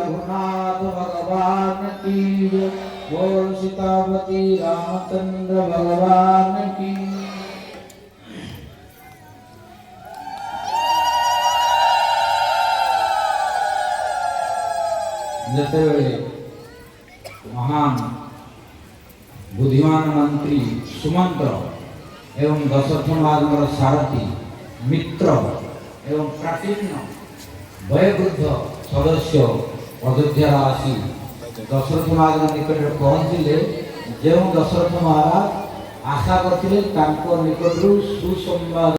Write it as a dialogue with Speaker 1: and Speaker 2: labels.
Speaker 1: रघुनाथ भगवान की जय। बोल सीतापति रामचंद्र भगवान की। ଯେତେବେଳେ महान बुद्धिमान मंत्री सुमंत्र एवं दशरथ महाराज सारथी मित्र एवं प्राचीन वयोवृद्ध सदस्य अयोध्या आसी दशरथ महाराज निकट पहुँचले। जो दशरथ महाराज आशा करते निकट सुसंवाद